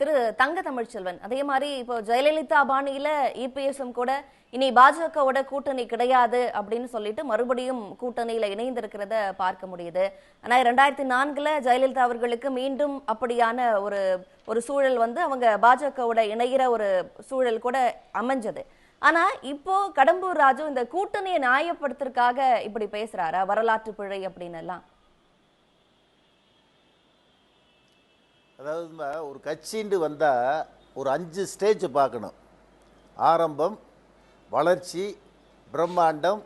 திரு தங்க தமிழ்ச்செல்வன், அதே மாதிரி இப்போ ஜெயலலிதா பாணியில இபிஎஸும் கூட இனி பாஜகவோட கூட்டணி கிடையாது அப்படின்னு சொல்லிட்டு மறுபடியும் கூட்டணியில இணைந்திருக்கிறத பார்க்க முடியுது. ஆனா 2004 ஜெயலலிதா அவர்களுக்கு மீண்டும் அப்படியான ஒரு ஒரு சூழல் அவங்க பாஜகவோட இணைகிற ஒரு சூழல் கூட அமைஞ்சது. ஆனா இப்போ கடம்பூர் ராஜு இந்த கூட்டணியை நியாயப்படுத்துறதுக்காக இப்படி பேசுறாரா, வரலாற்று பிழை அப்படின்னு எல்லாம்? அதாவது ஒரு கட்சின்னு வந்தால் ஒரு 5 ஸ்டேஜ் பார்க்கணும். ஆரம்பம், வளர்ச்சி, பிரம்மாண்டம்,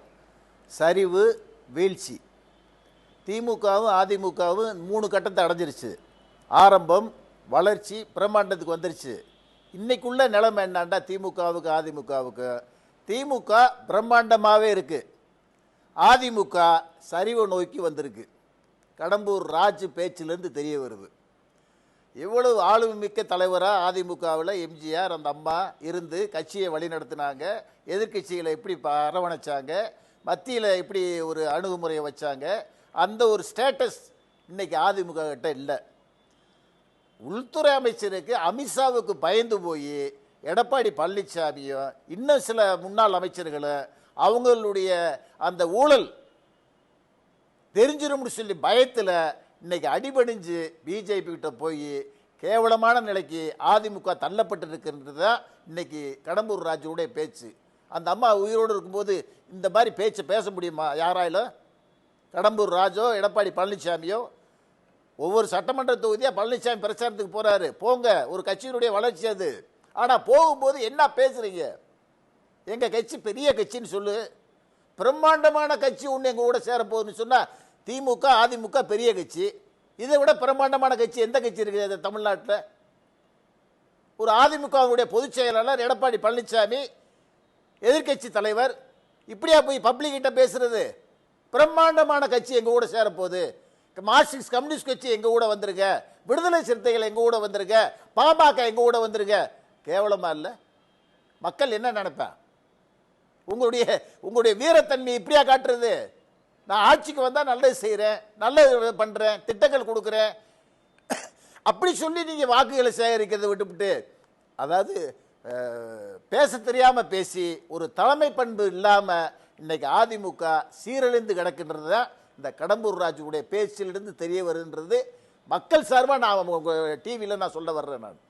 சரிவு, வீழ்ச்சி. திமுகவும் அதிமுகவும் 3 கட்டத்தை அடைஞ்சிருச்சு. ஆரம்பம், வளர்ச்சி, பிரம்மாண்டத்துக்கு வந்துருச்சு. இன்றைக்குள்ள நிலைமை என்னாண்டா திமுகவுக்கு அதிமுகவுக்கு, திமுக பிரம்மாண்டமாகவே இருக்குது, அதிமுக சரிவு நோக்கி வந்திருக்கு. கடம்பூர் ராஜு பேச்சிலேருந்து தெரிய வருது. எவ்வளவு ஆளுமை மிக்க தலைவராக அதிமுகவில் எம்ஜிஆர் அந்த அம்மா இருந்து கட்சியை வழிநடத்தினாங்க, எதிர்கட்சிகளை எப்படி அரவணைச்சாங்க, மத்தியில் எப்படி ஒரு அணுகுமுறையை வச்சாங்க, அந்த ஒரு ஸ்டேட்டஸ் இன்னைக்கு அதிமுக கிட்ட இல்லை. உள்துறை அமைச்சருக்கு அமித்ஷாவுக்கு பயந்து போய் எடப்பாடி பழனிசாமியும் இன்னும் சில முன்னாள் அமைச்சர்களும் அவங்களுடைய அந்த ஊழல் தெரிஞ்சிரும்னு சொல்லி பயத்தில் இன்னைக்கு அடிபணிஞ்சு பிஜேபி கிட்ட போய் கேவலமான நிலைக்கு அதிமுக தள்ளப்பட்டு இருக்கின்றது தான் இன்னைக்கு கடம்பூர் ராஜுடைய பேச்சு. அந்த அம்மா உயிரோடு இருக்கும்போது இந்த மாதிரி பேச்சு பேச முடியுமா யாராயிலும்? கடம்பூர் ராஜோ எடப்பாடி பழனிசாமியோ ஒவ்வொரு சட்டமன்ற தொகுதியாக பழனிசாமி பிரச்சாரத்துக்கு போகிறாரு. போங்க, ஒரு கட்சியினுடைய வளர்ச்சி அது. ஆனால் போகும்போது என்ன பேசுகிறீங்க? எங்கள் கட்சி பெரிய கட்சின்னு சொல்லு, பிரம்மாண்டமான கட்சி ஒன்று எங்கள் கூட சேரப்போகுதுன்னு சொன்னால் திமுக அதிமுக பெரிய கட்சி. இதை விட பிரம்மாண்டமான கட்சி எந்த கட்சி இருக்குது தமிழ்நாட்டில்? ஒரு அதிமுகவுடைய பொதுச் செயலாளர் எடப்பாடி பழனிசாமி, எதிர்கட்சி தலைவர், இப்படியா போய் பப்ளிக் கிட்ட பேசுறது? பிரம்மாண்டமான கட்சி எங்கள் கூட சேரப்போகுது, மார்க்சிஸ்ட் கம்யூனிஸ்ட் கட்சி எங்கள் கூட வந்துருங்க, விடுதலை சிறுத்தைகள் எங்கள் கூட வந்துருங்க, பாமக எங்கள் கூட வந்துருங்க. கேவலமா இல்லை? மக்கள் என்ன நினைப்பேன்? உங்களுடைய வீரத்தன்மை இப்படியா காட்டுறது? நான் ஆட்சிக்கு வந்தால் நல்லது செய்கிறேன், நல்லது பண்ணுறேன், திட்டங்கள் கொடுக்குறேன் அப்படி சொல்லி நீங்கள் வாக்குகளை சேகரிக்கிறத விட்டுவிட்டு, அதாவது பேச தெரியாமல் பேசி ஒரு தலைமை பண்பு இல்லாமல் இன்னைக்கு அதிமுக சீரழிந்து கிடக்கின்றது தான் இந்த கடம்பூர் ராஜுடைய பேச்சிலிருந்து தெரிய வருகின்றது. மக்கள் சார்பாக நான் டிவியில் நான் சொல்ல வர்றேன். நான்